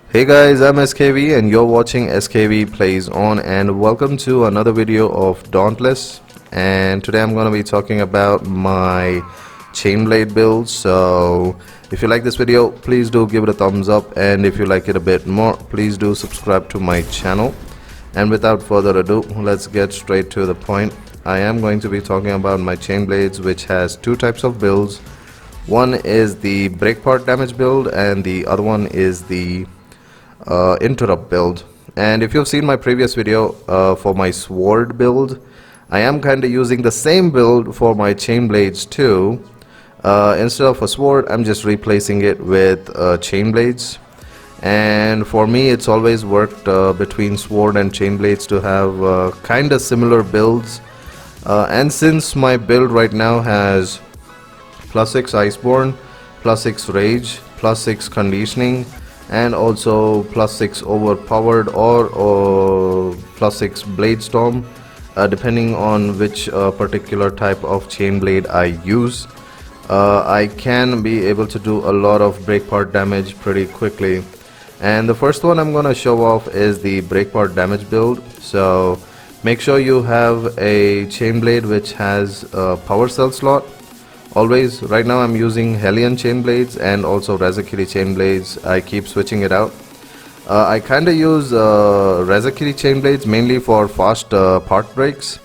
Hey guys, I'm SKV and you're watching SKV Plays On, and welcome to another video of Dauntless. And today I'm going to be talking about my chainblade build. So if you like this video, please do give it a thumbs up, and if you like it a bit more, please do subscribe to my channel. And without further ado, let's get straight to the point. I am going to be talking about my chainblades, which has two types of builds. One is the break part damage build and the other one is the interrupt build. And if you've seen my previous video for my sword build, I am kind of using the same build for my chain blades too. Instead of a sword, I'm just replacing it with chain blades. And for me, it's always worked between sword and chain blades to have kind of similar builds. And since my build right now has +6 Iceborne, +6 Rage, +6 Conditioning, and also +6 overpowered or +6 blade storm, depending on which particular type of chain blade I use, I can be able to do a lot of break part damage pretty quickly. And the first one I'm gonna show off is the break part damage build. So make sure you have a chain blade which has a power cell slot. Always, right now I'm using Hellion chain blades and also Razakiri chain blades. I keep switching it out. I kinda use Razakiri chain blades mainly for fast part breaks,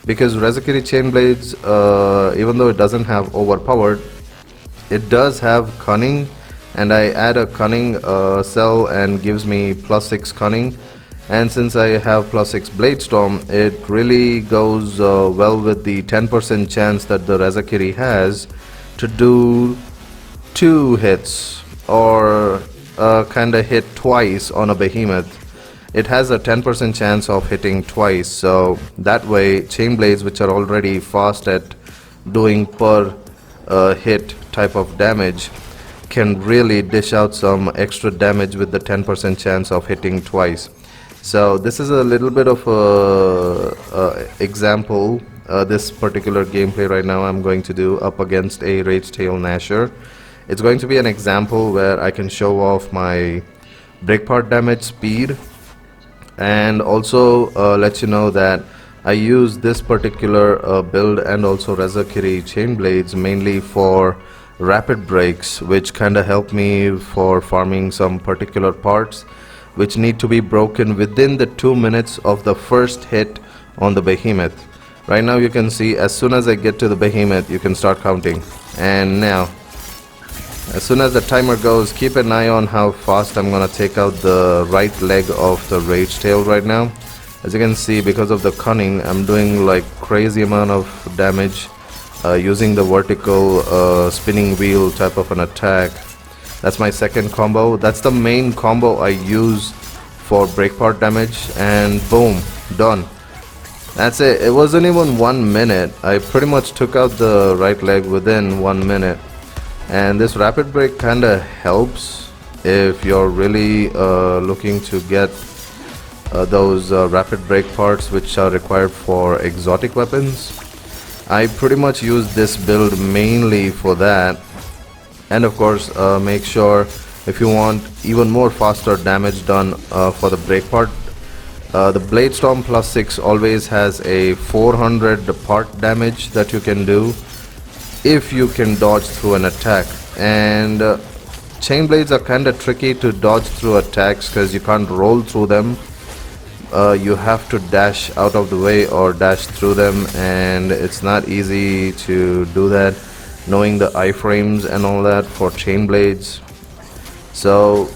because Razakiri chain blades, even though it doesn't have overpowered, it does have cunning, and I add a cunning cell and gives me +6 cunning. And since I have +6 blade storm, it really goes well with the 10% chance that the Razakiri has to do 2 hits or kinda hit twice on a behemoth. It has a 10% chance of hitting twice, so that way chain blades, which are already fast at doing per hit type of damage, can really dish out some extra damage with the 10% chance of hitting twice. So this is a little bit of a example. This particular gameplay right now I'm going to do up against a Ragetail Gnasher. It's going to be an example where I can show off my break part damage speed, and also let you know that I use this particular build and also Razakiri chain blades mainly for rapid breaks, which kinda help me for farming some particular parts which need to be broken within the 2 minutes of the first hit on the behemoth. Right now you can see, as soon as I get to the behemoth, you can start counting. And now, as soon as the timer goes, keep an eye on how fast I'm gonna take out the right leg of the Ragetail right now. As you can see, because of the cunning, I'm doing like crazy amount of damage using the vertical spinning wheel type of an attack. That's my second combo. That's the main combo I use for break part damage, and boom, done. That's it. It wasn't even 1 minute. I pretty much took out the right leg within 1 minute. And this rapid break kinda helps if you're really looking to get those rapid break parts which are required for exotic weapons. I pretty much use this build mainly for that. And of course, make sure, if you want even more faster damage done for the break part, the blade storm +6 always has a 400 part damage that you can do if you can dodge through an attack. And chain blades are kinda tricky to dodge through attacks because you can't roll through them. You have to dash out of the way or dash through them, and it's not easy to do that, knowing the iframes and all that for chain blades. So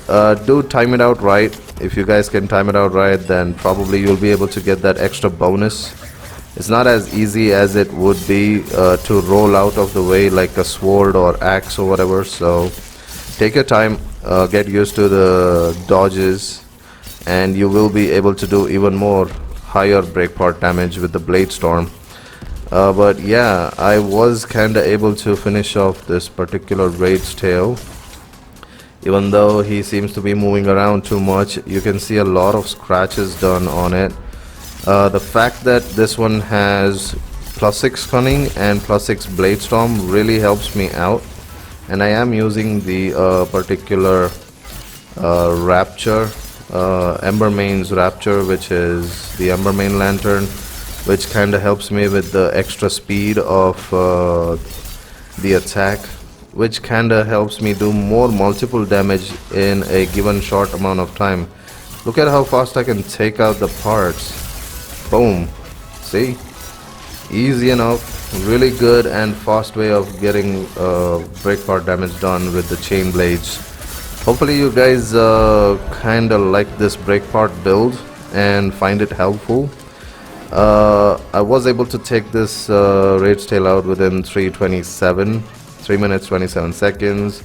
do time it out right. If you guys can time it out right, then probably you'll be able to get that extra bonus. It's not as easy as it would be to roll out of the way like a sword or axe or whatever. So take your time, get used to the dodges, and you will be able to do even more higher break part damage with the blade storm. But yeah, I was kinda able to finish off this particular Ragetail. Even though he seems to be moving around too much, you can see a lot of scratches done on it. The fact that this one has +6 cunning and +6 blade storm really helps me out, and I am using the particular Rapture, Embermane's Rapture, which is the Embermane lantern, which kind of helps me with the extra speed of the attack, which kind of helps me do more multiple damage in a given short amount of time. Look at how fast I can take out the parts. Boom. See? Easy enough. Really good and fast way of getting break part damage done with the chain blades. Hopefully you guys kind of like this break part build and find it helpful. I was able to take this Ragetail out within 3 minutes 27 seconds.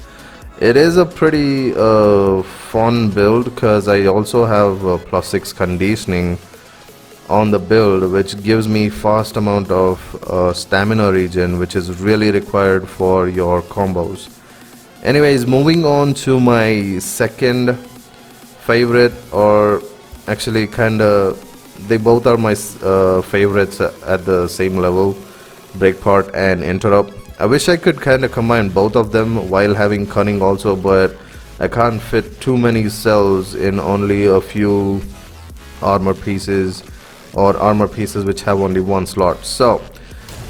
It is a pretty fun build because I also have +6 conditioning on the build, which gives me fast amount of stamina regen, which is really required for your combos. Anyways, moving on to my second favorite, or actually kinda they both are my favorites at the same level, breakpart and interrupt. I wish I could kind of combine both of them while having cunning also, but I can't fit too many cells in only a few armor pieces, or armor pieces which have only one slot. So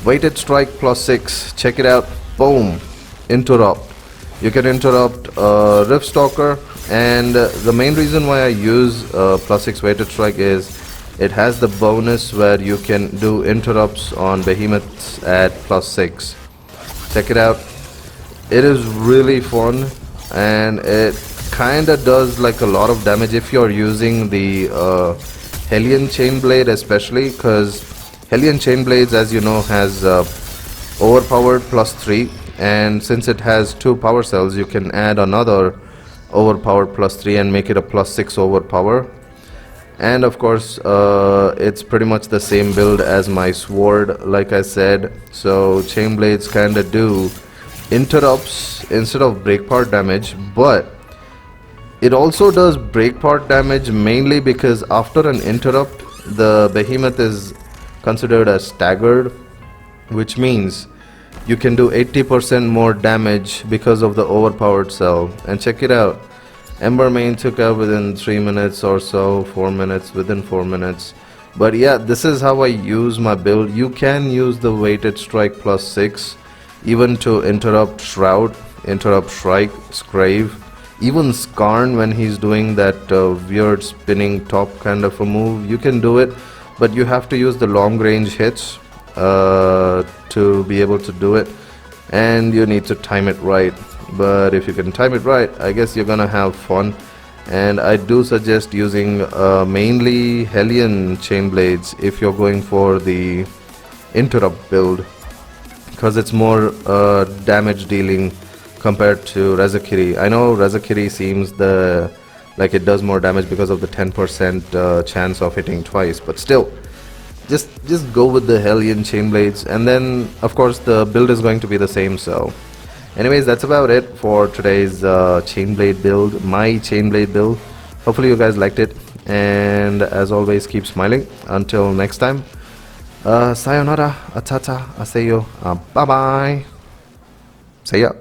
weighted strike +6, check it out. Boom. Interrupt. You can interrupt Riftstalker, and the main reason why I use +6 weighted strike is it has the bonus where you can do interrupts on behemoths at +6. Check it out. It is really fun, and it kinda does like a lot of damage if you're using the Hellion Chainblade, especially because Hellion Chainblades, as you know, has overpowered +3, and since it has 2 power cells, you can add another overpowered +3 and make it a +6 overpower. And of course it's pretty much the same build as my sword, like I said. So Chainblades kinda do interrupts instead of breakpart damage, but it also does breakpart damage mainly because after an interrupt the behemoth is considered as staggered, which means you can do 80% more damage because of the overpowered cell. And check it out, Embermane took out within 3 minutes or so, 4 minutes, within 4 minutes. But yeah, this is how I use my build. You can use the weighted strike +6 even to interrupt Shroud, interrupt Shrike, Scrave, even Skarn when he's doing that weird spinning top kind of a move. You can do it, but you have to use the long range hits to be able to do it, and you need to time it right. But if you can time it right, I guess you're gonna have fun. And I do suggest using mainly Hellion Chainblades if you're going for the interrupt build, because it's more damage dealing compared to Rezakiri. I know Rezakiri seems like it does more damage because of the 10% chance of hitting twice, but still, just go with the Hellion Chainblades, and then of course the build is going to be the same. So anyways, that's about it for today's Chainblade build, my Chainblade build. Hopefully you guys liked it, and as always, keep smiling. Until next time, sayonara, atata, aseyo, bye bye, see ya.